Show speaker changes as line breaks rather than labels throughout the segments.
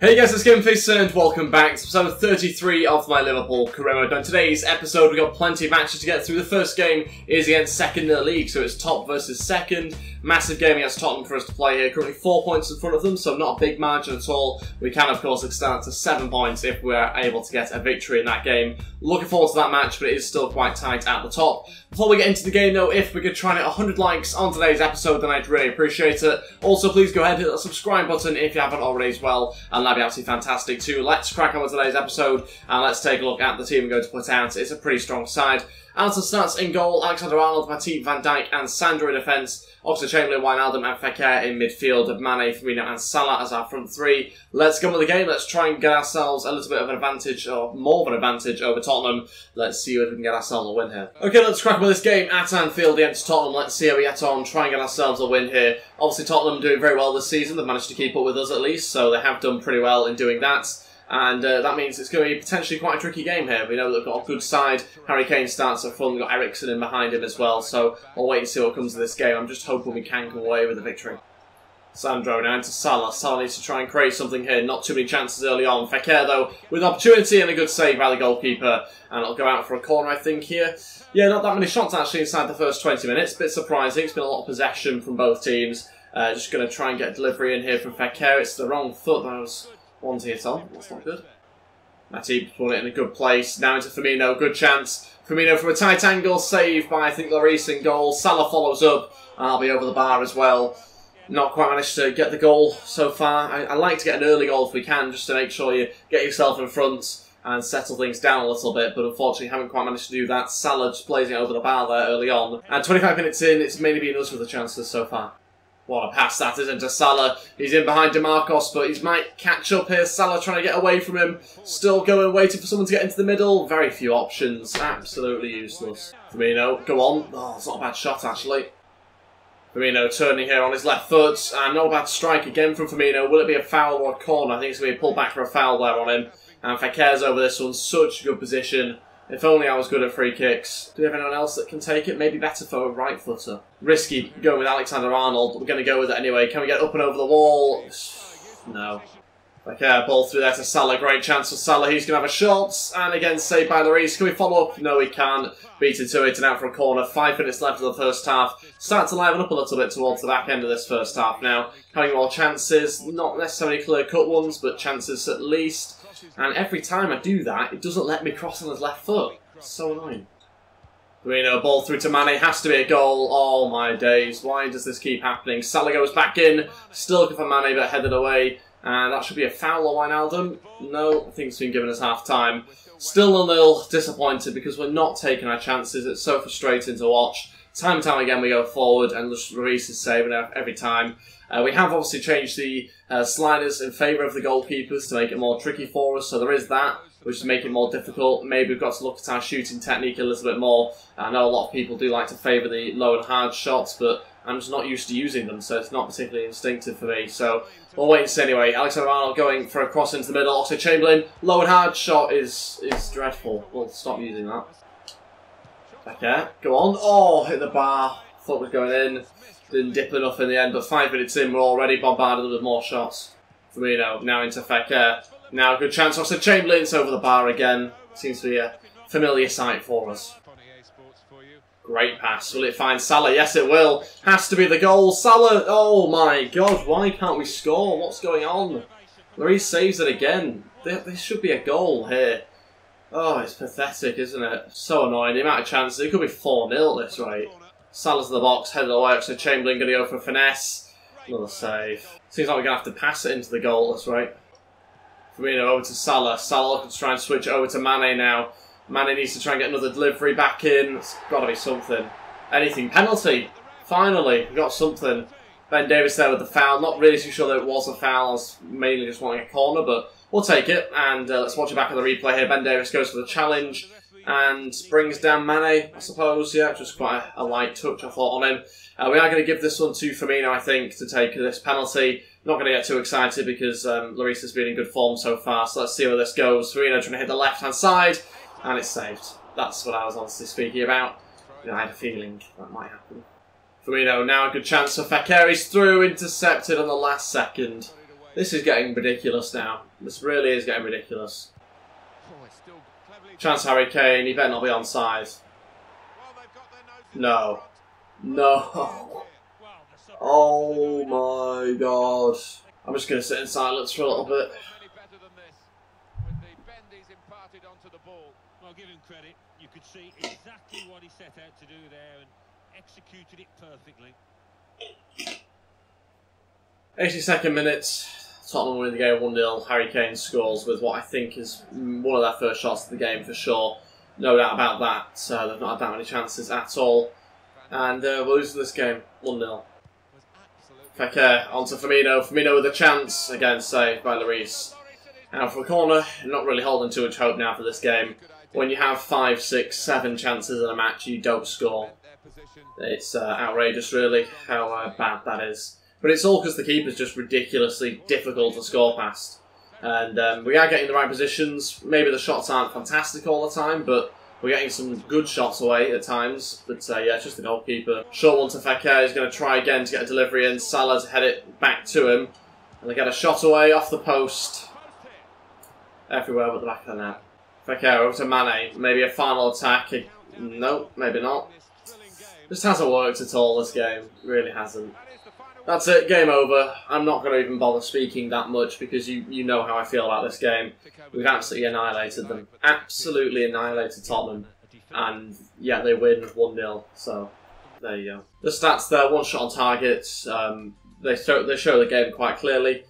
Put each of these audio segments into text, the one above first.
Hey guys, it's Ep33 and welcome back to episode 33 of my Liverpool career mode. On today's episode, we've got plenty of matches to get through. The first game is against second in the league, so it's top versus second. Massive game against Tottenham for us to play here. Currently 4 points in front of them, so not a big margin at all. We can, of course, extend to 7 points if we're able to get a victory in that game. Looking forward to that match, but it is still quite tight at the top. Before we get into the game, though, if we could try and hit 100 likes on today's episode, then I'd really appreciate it. Also, please go ahead and hit that subscribe button if you haven't already as well, and that'd be absolutely fantastic too. Let's crack on with today's episode, and let's take a look at the team we're going to put out. It's a pretty strong side. Alisson starts in goal, Alexander-Arnold, Matip, Van Dijk and Sandro in defence, Oxlade-Chamberlain, Wijnaldum and Fekir in midfield, Mane, Firmino and Salah as our front three. Let's go with the game, let's try and get ourselves a little bit of an advantage, or more of an advantage over Tottenham. Let's see if we can get ourselves a win here. Okay, let's crack on with this game at Anfield against Tottenham. Let's see how we get on, try and get ourselves a win here. Obviously Tottenham doing very well this season, they've managed to keep up with us at least, so they have done pretty well in doing that. And that means it's going to be potentially quite a tricky game here. We know they've got a good side. Harry Kane starts at front. We've got Eriksen in behind him as well. So we'll wait and see what comes of this game. I'm just hoping we can come away with a victory. Sandro now into Salah. Salah needs to try and create something here. Not too many chances early on. Fekir, though, with opportunity and a good save by the goalkeeper. And it'll go out for a corner, I think, here. Yeah, not that many shots, actually, inside the first 20 minutes. Bit surprising. It's been a lot of possession from both teams. Just going to try and get a delivery in here from Fekir. It's the wrong foot that was wanting it on. That's not good. Matip put it in a good place. Now into Firmino. Good chance. Firmino from a tight angle. Saved by, I think, Lloris in goal. Salah follows up. And I'll be over the bar as well. Not quite managed to get the goal so far. I like to get an early goal if we can, just to make sure you get yourself in front and settle things down a little bit, but unfortunately haven't quite managed to do that. Salah just plays it over the bar there early on. And 25 minutes in, it's mainly been us with the chances so far. What a pass that is into Salah. He's in behind DeMarcos, but he might catch up here. Salah trying to get away from him. Still going, waiting for someone to get into the middle. Very few options. Absolutely useless. Firmino, go on. Oh, it's not a bad shot, actually. Firmino turning here on his left foot. And not a bad strike again from Firmino. Will it be a foul or a corner? I think it's going to be a pull back for a foul there on him. And Fekir's over this one. Such a good position. If only I was good at free kicks. Do we have anyone else that can take it? Maybe better for a right footer. Risky going with Alexander-Arnold, but we're going to go with it anyway. Can we get up and over the wall? No. Okay, ball through there to Salah. Great chance for Salah. He's going to have a shot. And again, saved by Lloris. Can we follow up? No, we can't. Beat it to it and out for a corner. 5 minutes left of the first half. Start to liven up a little bit towards the back end of this first half now. Having more chances. Not necessarily clear-cut ones, but chances at least. And every time I do that, it doesn't let me cross on his left foot. It's so annoying. Firmino, ball through to Mane. Has to be a goal. Oh my days. Why does this keep happening? Salah goes back in. Still looking for Mane, but headed away. And that should be a foul on Wijnaldum. No, I think it's been given us half-time. Still 0-0. Disappointed because we're not taking our chances. It's so frustrating to watch. Time and time again we go forward and Lloris is saving every time. We have obviously changed the sliders in favour of the goalkeepers to make it more tricky for us, so there is that, which is making it more difficult. Maybe we've got to look at our shooting technique a little bit more. I know a lot of people do like to favour the low and hard shots, but I'm just not used to using them, so it's not particularly instinctive for me. So we'll wait and see anyway. Alexander-Arnold going for a cross into the middle. Oxlade-Chamberlain, low and hard shot is dreadful. We'll stop using that. Okay, go on. Oh, hit the bar. Thought was going in. Didn't dip enough in the end, but 5 minutes in, we're already bombarded with more shots. Firmino, now into Fekir. Now a good chance. Oxlade-Chamberlain, it's over the bar again. Seems to be a familiar sight for us. Great pass. Will it find Salah? Yes, it will. Has to be the goal. Salah, oh my god, why can't we score? What's going on? Lloris saves it again. There should be a goal here. Oh, it's pathetic, isn't it? So annoying. The amount of chances. It could be 4-0 at this rate. Salah's in the box, headed away, so Chamberlain going to go for a finesse. Another save. Seems like we're going to have to pass it into the goal, that's right. Firmino over to Salah. Salah looking to try and switch over to Mane now. Mane needs to try and get another delivery back in. It's got to be something. Anything. Penalty. Finally, we got something. Ben Davies there with the foul. Not really too sure that it was a foul. I was mainly just wanting a corner, but we'll take it. And let's watch it back on the replay here. Ben Davies goes for the challenge. And brings down Mane, I suppose. Yeah, just quite a light touch, I thought, on him. We are going to give this one to Firmino, I think, to take this penalty. Not going to get too excited because Lloris has been in good form so far. So let's see where this goes. Firmino trying to hit the left-hand side. And it's saved. That's what I was honestly speaking about. I had a feeling that might happen. Firmino, now a good chance for Fekir. He's through, intercepted on the last second. This is getting ridiculous now. This really is getting ridiculous. Chance Harry Kane, he better not be onside. No. No. Oh my god. I'm just going to sit in silence for a little bit.
Well, give him credit. You could see exactly what he set out to do there and executed it perfectly.
82nd minute. Tottenham winning the game 1-0. Harry Kane scores with what I think is one of their first shots of the game for sure. No doubt about that. They've not had that many chances at all. And we're losing this game 1-0. Fekir onto Firmino. Firmino with a chance. Again, saved by Lloris. Out for a corner. Not really holding too much hope now for this game. When you have 5, 6, 7 chances in a match, you don't score. It's outrageous, really, how bad that is. But it's all because the keeper's just ridiculously difficult to score past. And we are getting the right positions. Maybe the shots aren't fantastic all the time, but we're getting some good shots away at times. But yeah, it's just the goalkeeper. Short one to Fekir. He's going to try again to get a delivery in. Salah to head it back to him. And they get a shot away off the post. Everywhere but the back of the net. Fekir over to Mane. Maybe a final attack. Nope, maybe not. Just hasn't worked at all this game. Really hasn't. That's it, game over. I'm not going to even bother speaking that much because you know how I feel about this game. We've absolutely annihilated them. Absolutely annihilated Tottenham. And yeah, they win 1-0. So there you go. The stats there, 1 shot on target. They show the game quite clearly.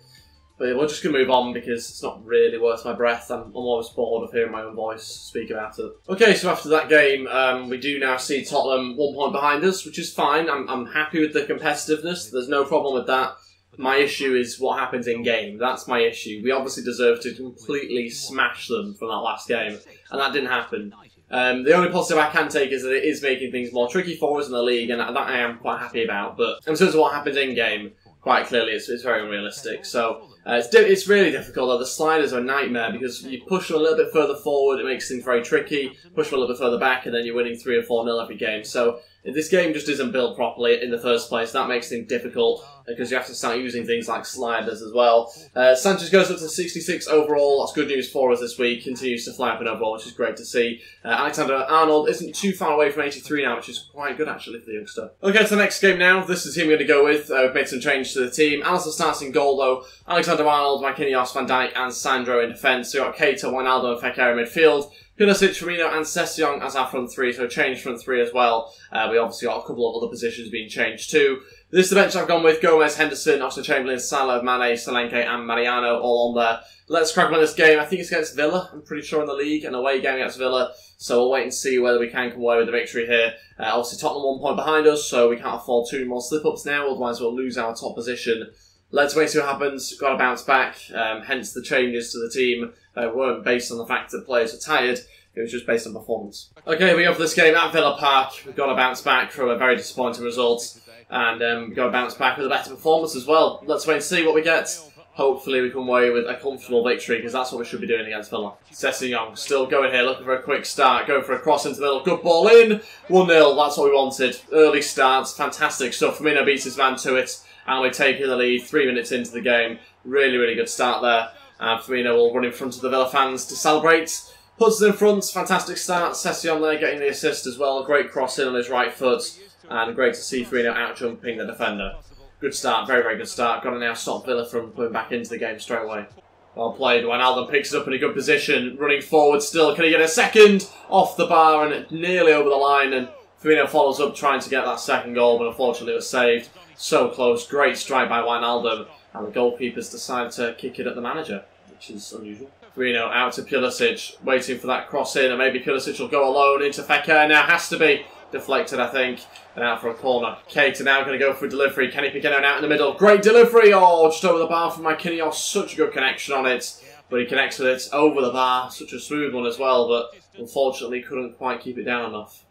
But we're just going to move on because it's not really worth my breath. I'm always bored of hearing my own voice speak about it. Okay, so after that game, we do now see Tottenham 1 point behind us, which is fine. I'm happy with the competitiveness. There's no problem with that. My issue is what happens in-game. That's my issue. We obviously deserve to completely smash them from that last game, and that didn't happen. The only positive I can take is that it is making things more tricky for us in the league, and that I am quite happy about. But in terms of what happens in-game, quite clearly it's very unrealistic. So it's really difficult though. The sliders are a nightmare because you push them a little bit further forward, it makes things very tricky. Push them a little bit further back and then you're winning 3 or 4-0 every game. So this game just isn't built properly in the first place. That makes things difficult because you have to start using things like sliders as well. Sanchez goes up to 66 overall. That's good news for us this week. Continues to fly up in overall, which is great to see. Alexander-Arnold isn't too far away from 83 now, which is quite good actually for the youngster. Okay, to the next game now. This is the team we're going to go with. We've made some changes to the team. Alisson starts in goal though. Alexander-Arnold, Marquinhos, Van Dijk and Sandro in defence. So we've got Keita, Wijnaldum and Fekir in midfield. Pulisic, Firmino and Sessegnon as our front 3, so change front 3 as well. We obviously got a couple of other positions being changed too. This is the bench I've gone with: Gomez, Henderson, Oxlade-Chamberlain, Salah, Mane, Solanke and Mariano all on there. Let's crack on this game. I think it's against Villa, I'm pretty sure, in the league, an away game against Villa. So we'll wait and see whether we can come away with the victory here. Obviously Tottenham 1 point behind us, so we can't afford 2 more slip-ups now, otherwise we'll lose our top position. Let's wait and see what happens. Got to bounce back, hence the changes to the team weren't based on the fact that players were tired. It was just based on performance. Okay, we go for this game at Villa Park. We've got to bounce back from a very disappointing result. And we've got to bounce back with a better performance as well. Let's wait and see what we get. Hopefully we come away with a comfortable victory, because that's what we should be doing against Villa. Sessegnon still going here, looking for a quick start. Going for a cross into the middle. Good ball in. 1-0, that's what we wanted. Early starts, fantastic stuff. Firmino beats his man to it. And we're taking the lead 3 minutes into the game. Really, really good start there. Firmino will run in front of the Villa fans to celebrate. Puts it in front, fantastic start. Sessegnon there getting the assist as well. Great cross in on his right foot. And great to see Firmino out-jumping the defender. Good start, very, very good start. Got to now stop Villa from going back into the game straight away. Well played. Wijnaldum picks it up in a good position. Running forward still. Can he get a second? Off the bar and nearly over the line. And Firmino follows up trying to get that second goal, but unfortunately it was saved. So close. Great strike by Wijnaldum. And the goalkeepers decided to kick it at the manager, which is unusual. Firmino out to Pulisic, waiting for that cross in, and maybe Pulisic will go alone into Fekir. Now has to be deflected, I think, and out for a corner. Keita now going to go for a delivery. Kenny Piqueno out in the middle. Great delivery! Oh, just over the bar from Marquinhos. Such a good connection on it, but he connects with it over the bar. Such a smooth one as well, but unfortunately couldn't quite keep it down enough.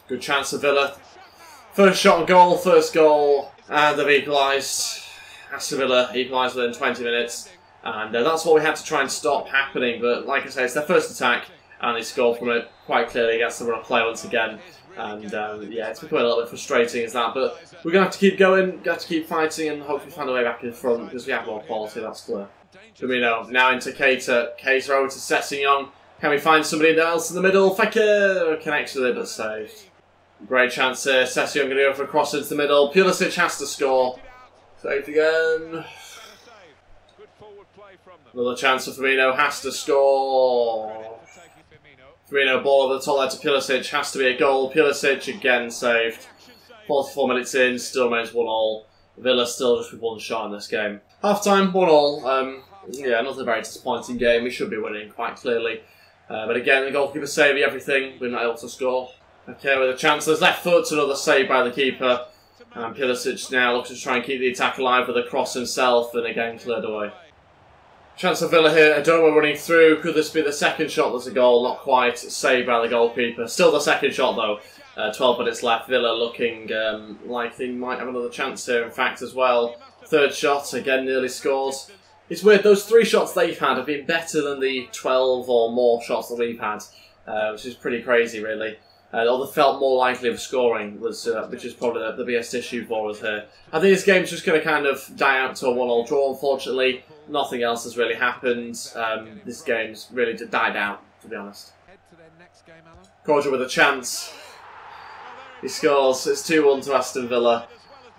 Good chance for Villa. First shot on goal, first goal, and they've equalised. Aston Villa equalised within 20 minutes. And that's what we had to try and stop happening. But like I say, it's their first attack, and they scored from it quite clearly against the run of play once again. And yeah, it's becoming a little bit frustrating as that, but we're going to have to keep going, got to keep fighting, and hopefully find a way back in front, because we have more quality, that's clear. Firmino, now into Keita. Keita over to Sessegnon. Can we find somebody else in the middle? Fekir connects with it, but saved. Great chance here. Sessegnon going to go for a cross into the middle. Pulisic has to score. Saved again. Another chance for Firmino. Has to score. Firmino, ball over the top there to Pulisic. Has to be a goal. Pulisic again saved. 44 minutes in. Still remains 1-1. Villa still just with one shot in this game. Half time, 1-1. Yeah, not a very disappointing game. We should be winning quite clearly. But again, the goalkeeper saving everything. We're not able to score. Okay, with a chance. There's left foot, another save by the keeper. And Pulisic now looks to try and keep the attack alive with a cross himself, and again cleared away. Chance of Villa here. Adoma running through. Could this be the second shot? There's a goal. Not quite. Saved by the goalkeeper. Still the second shot though. 12 minutes left. Villa looking like they might have another chance here, in fact, as well. Third shot, again nearly scores. It's weird, those 3 shots they've had have been better than the 12 or more shots that we've had, which is pretty crazy, really. Or they felt more likely of scoring, which is probably the biggest issue for us here. I think this game's just going to kind of die out to a 1-1 draw, unfortunately. Nothing else has really happened. This game's really died out, to be honest. Cordial with a chance. He scores. It's 2-1 to Aston Villa,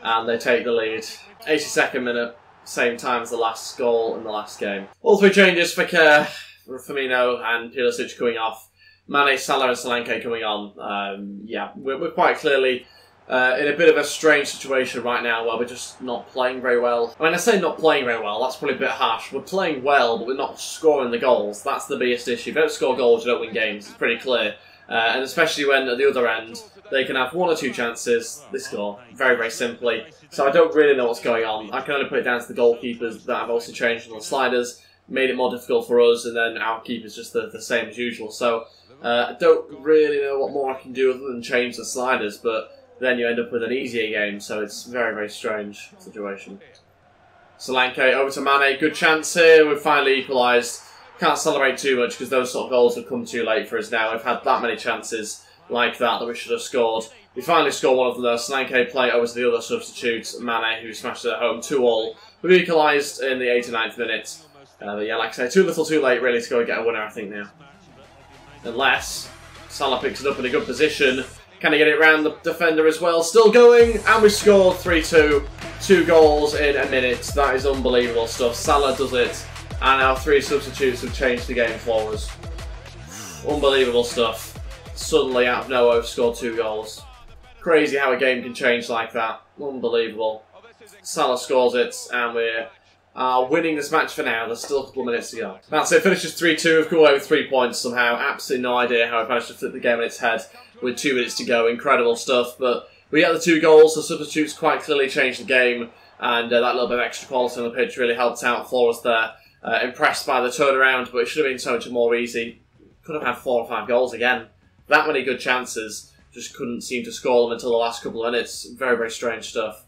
and they take the lead. 82nd minute, same time as the last goal in the last game. All 3 changes: Fekir, Firmino, and Pulisic coming off. Mane, Salah, and Solanke coming on. Yeah, we're quite clearly in a bit of a strange situation right now, where we're just not playing very well. I mean, I say not playing very well. That's probably a bit harsh. We're playing well, but we're not scoring the goals. That's the biggest issue. If you don't score goals, you don't win games. It's pretty clear. And especially when at the other end, they can have 1 or 2 chances, they score very, very simply. So I don't really know what's going on. I can only put it down to the goalkeepers that have also changed on the sliders, made it more difficult for us, and then our keeper's just the same as usual. So I don't really know what more I can do other than change the sliders, but then you end up with an easier game, so it's a very, very strange situation. Solanke over to Mane, good chance here, we've finally equalised. Can't celebrate too much because those sort of goals have come too late for us now. We've had that many chances like that we should have scored. We finally scored one of them though. Solanke play over to the other substitute, Mane, who smashed it at home 2-2. We've equalised in the 89th minute. But yeah, like I say, too little too late really to go and get a winner, I think, now. Unless Salah picks it up in a good position. Can he get it round the defender as well? Still going, and we scored 3-2. 2 goals in a minute. That is unbelievable stuff. Salah does it. And our 3 substitutes have changed the game for us. Unbelievable stuff. Suddenly, out of nowhere, we've scored 2 goals. Crazy how a game can change like that. Unbelievable. Salah scores it, and we're winning this match for now. There's still a couple of minutes to go. That's it. Finishes 3-2. We've come away with 3 points somehow. Absolutely no idea how we managed to flip the game on its head with 2 minutes to go. Incredible stuff. But we get the 2 goals. The substitutes quite clearly changed the game, and that little bit of extra quality on the pitch really helped out for us there. Impressed by the turnaround, but it should have been so much more easy. Could have had 4 or 5 goals again. That many good chances, just couldn't seem to score them until the last couple of minutes. Very, very strange stuff.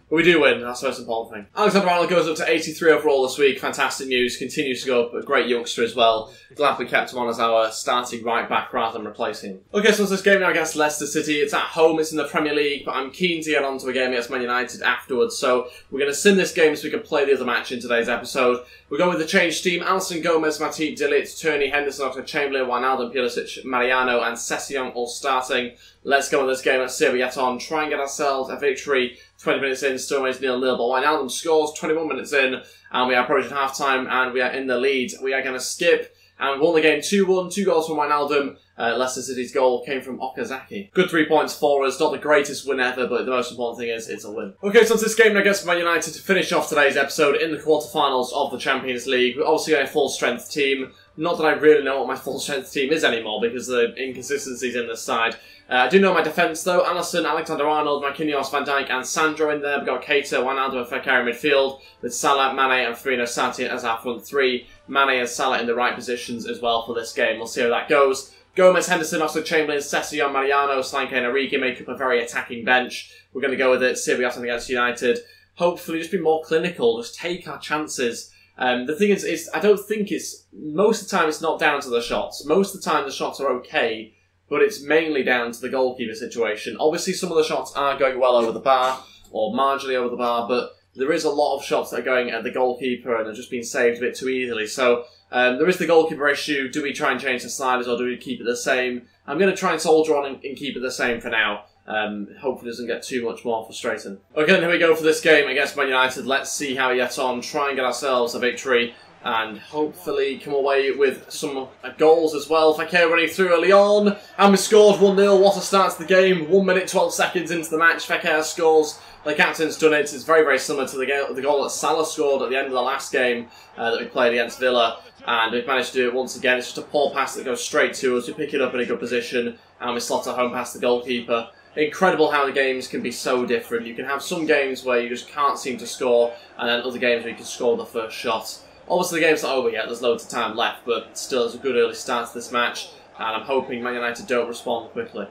But we do win, that's the most important thing. Alexander-Arnold goes up to 83 overall this week. Fantastic news, continues to go up. A great youngster as well. Glad we kept him on as our starting right back rather than replacing him. Okay, so it's this game now against Leicester City. It's at home, it's in the Premier League, but I'm keen to get on to a game against Man United afterwards. So we're going to sim this game so we can play the other match in today's episode. We're going with the changed team. Alisson, Gomez, Matip, De Ligt, Tierney, Henderson, Oxlade-Chamberlain, Wijnaldum, Pulisic, Mariano and Sessegnon all starting. Let's go in this game. Let's see how we get on. Try and get ourselves a victory. 20 minutes in, still remains 0-0, but Wijnaldum scores 21 minutes in, and we are approaching half-time, and we are in the lead. We are going to skip, and we won the game 2-1, 2 goals from Wijnaldum. Leicester City's goal came from Okazaki. Good 3 points for us, not the greatest win ever, but the most important thing is it's a win. Okay, so it's this game against Man United to finish off today's episode in the quarterfinals of the Champions League. We're obviously going a full-strength team. Not that I really know what my full-strength team is anymore, because of the inconsistencies in this side. I do know my defence though. Alisson, Alexander-Arnold, Marquinhos, Van Dijk and Sandro in there. We've got Keita, Wijnaldum and Fekir in midfield, with Salah, Mane and Firmino Sati as our front 3. Mane and Salah in the right positions as well for this game. We'll see how that goes. Gomez, Henderson, Oxlade-Chamberlain, Sessegnon, Mariano, Solanke and Origi make up a very attacking bench. We're going to go with it, see if we have something against United. Hopefully just be more clinical, just take our chances. The thing is I don't think it's, most of the time it's not down to the shots. Most of the time the shots are okay, but it's mainly down to the goalkeeper situation. Obviously, some of the shots are going well over the bar, or marginally over the bar, but there is a lot of shots that are going at the goalkeeper and are just being saved a bit too easily. So there is the goalkeeper issue. Do we try and change the sliders, or do we keep it the same? I'm going to try and soldier on and keep it the same for now. Hopefully it doesn't get too much more frustrating. Okay, then here we go for this game against Man United. Let's see how we get on, try and get ourselves a victory, and hopefully come away with some goals as well. Fekir running through early on, and we scored 1-0. What a start to the game. 1 minute 12 seconds into the match, Fekir scores. The captain's done it. It's very, very similar to the goal that Salah scored at the end of the last game that we played against Villa. And we've managed to do it once again. It's just a poor pass that goes straight to us. We pick it up in a good position, and we slot it home past the goalkeeper. Incredible how the games can be so different. You can have some games where you just can't seem to score, and then other games where you can score the first shot. Obviously the game's not over yet, there's loads of time left, but still it's a good early start to this match, and I'm hoping Man United don't respond quickly.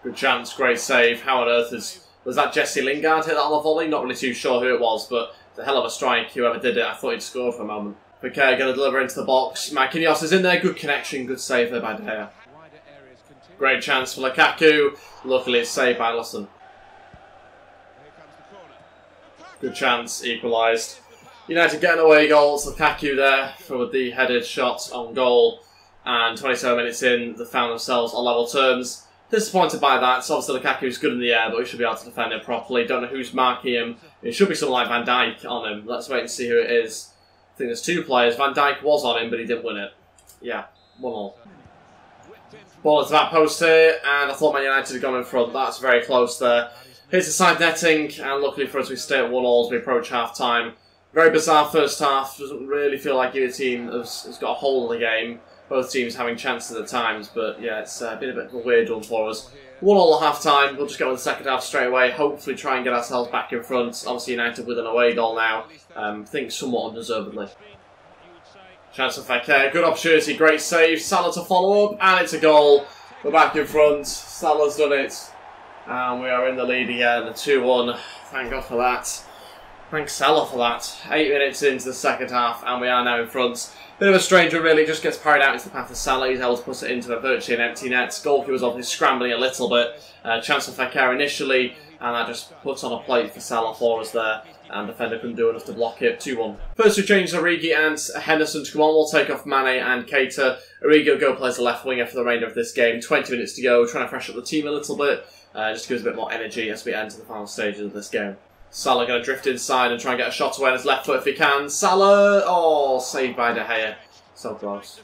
Good chance, great save. How on earth was that Jesse Lingard hit that on the volley? Not really too sure who it was, but it's a hell of a strike. Whoever did it, I thought he'd scored for a moment. Okay, going to deliver into the box. Marquinhos is in there, good connection, good save there by De Gea. Great chance for Lukaku. Luckily it's saved by Alisson. Good chance, equalised. United getting away goals. Lukaku there for the headed shot on goal. And 27 minutes in, they found themselves on level terms. Disappointed by that. So obviously Lukaku's good in the air, but he should be able to defend it properly. Don't know who's marking him. It should be someone like Van Dijk on him. Let's wait and see who it is. I think there's two players. Van Dijk was on him, but he didn't win it. Yeah, 1-1. Ball into that post here, and I thought Man United had gone in front. That's very close there. Here's the side netting, and luckily for us we stay at 1-1 as we approach half-time. Very bizarre first half. Doesn't really feel like either team has got a hold of the game. Both teams having chances at times, but yeah, it's been a bit of a weird one for us. 1-1 at half-time. We'll just go in the second half straight away. Hopefully try and get ourselves back in front. Obviously United with an away goal now. I think somewhat undeservedly. Chance for Fekir, good opportunity, great save. Salah to follow up, and it's a goal. We're back in front. Salah's done it, and we are in the lead again. 2-1. Thank God for that. Thanks Salah for that. 8 minutes into the second half, and we are now in front. Bit of a strange one, really. Just gets parried out into the path of Salah. He's able to put it into a virtually an empty net. Goalkeeper was obviously scrambling a little bit. Chance for Fekir initially, and that just puts on a plate for Salah for us there. And defender couldn't do enough to block it. 2-1. First we change Origi and Henderson to come on. We'll take off Mane and Keita. Origi will go play as the left winger for the remainder of this game. 20 minutes to go. Trying to freshen up the team a little bit. Just gives a bit more energy as we enter the final stages of this game. Salah going to drift inside and try and get a shot away on his left foot if he can. Salah! Oh, saved by De Gea. So close.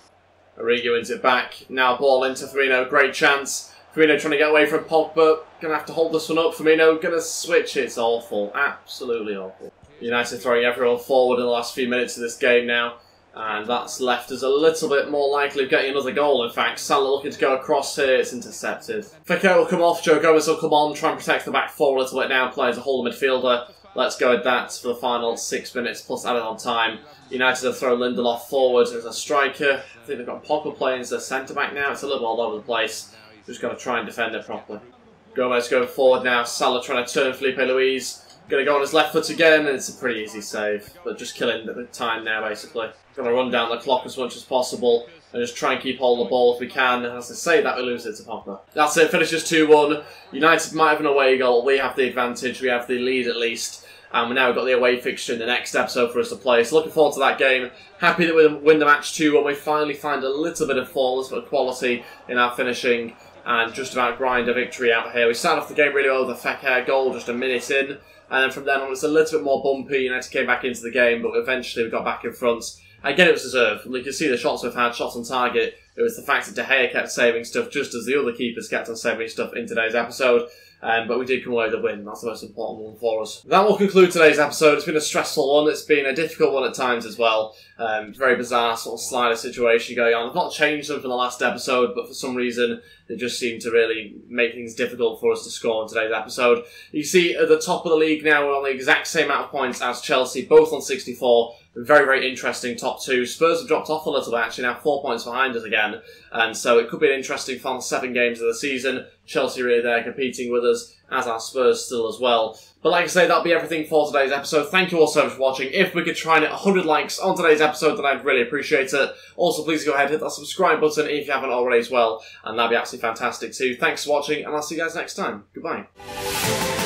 Origi wins it back. Now ball into Firmino. Great chance. Firmino trying to get away from Pogba. Going to have to hold this one up. Firmino going to switch. It's awful. Absolutely awful. United throwing everyone forward in the last few minutes of this game now. And that's left us a little bit more likely of getting another goal, in fact. Salah looking to go across here. It's intercepted. Fekir will come off. Joe Gomez will come on. Try and protect the back four a little bit now. Play as a holding midfielder. Let's go with that for the final 6 minutes plus added on time. United have thrown Lindelof forward as a striker. I think they've got Pogba playing as a centre-back now. It's a little all over the place. Just got to try and defend it properly. Gomez going forward now. Salah trying to turn Felipe Luis. Going to go on his left foot again, and it's a pretty easy save. But just killing the time now, basically. Going to run down the clock as much as possible and just try and keep hold of the ball if we can. And as I say that, we lose it to Pogba. That's it. Finishes 2-1. United might have an away goal. We have the advantage. We have the lead at least. And we've now got the away fixture in the next episode for us to play. So looking forward to that game. Happy that we win the match 2-1. We finally find a little bit of form, a little bit of quality in our finishing. And just about grind a victory out here. We started off the game really well with a Fekir goal just a minute in. And then from then on it was a little bit more bumpy. United came back into the game, but eventually we got back in front. Again, it was deserved. You can see the shots we've had, shots on target. It was the fact that De Gea kept saving stuff just as the other keepers kept on saving stuff in today's episode. But we did come away with a win. That's the most important one for us. That will conclude today's episode. It's been a stressful one. It's been a difficult one at times as well. Very bizarre sort of slider situation going on. I've not changed them from the last episode, but for some reason they just seem to really make things difficult for us to score in today's episode. You see at the top of the league now we're on the exact same amount of points as Chelsea, both on 64. Very, very interesting top 2. Spurs have dropped off a little bit, actually, now 4 points behind us again. And so it could be an interesting final 7 games of the season. Chelsea really there competing with us, as are Spurs still as well. But like I say, that'll be everything for today's episode. Thank you all so much for watching. If we could try and hit 100 likes on today's episode, then I'd really appreciate it. Also, please go ahead and hit that subscribe button if you haven't already as well. And that'd be absolutely fantastic too. Thanks for watching, and I'll see you guys next time. Goodbye.